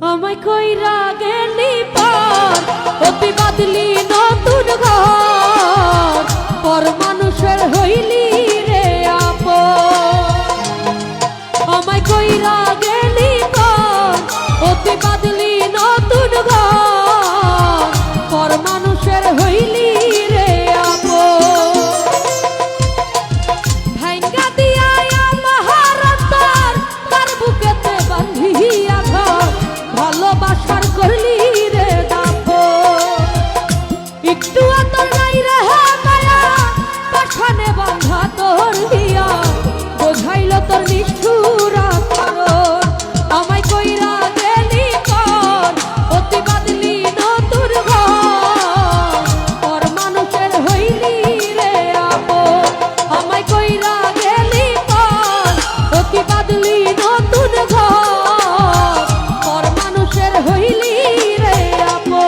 আমায় কইরা গেলি পর অতি বাদলি নতুন ঘর পর মানুষের হইলি রে আপন। আমায় কইরা গেলি পর অতি বাদলি নতুন ঘর পর মানুষের হইলি রে আপন। ভাইঙ্গা দিয়া আমার অন্তর তার বুকেতে বাঁধিয়া ঘর ভালোবাসার করলি রে দাফন। একটু আতর নাই রে মায়া পাখানে বাঁধা তোর দিয়া বোঝাইল তোর নিষ্ঠুর আচরণ। আমায় কইরা গেলি পর অতি বাদলি নতুন ঘর পর মানুষের হইলি রে আপন। আমায় কইরা গেলি পর অতি বাদলি নতুন ঘর পর মানুষের হইলি রে আপন।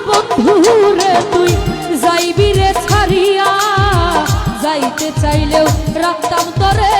বন্ধুরে তুই যাইবি রে ছাড়িয়া যাইতে চাইলেও রাখতাম তোরে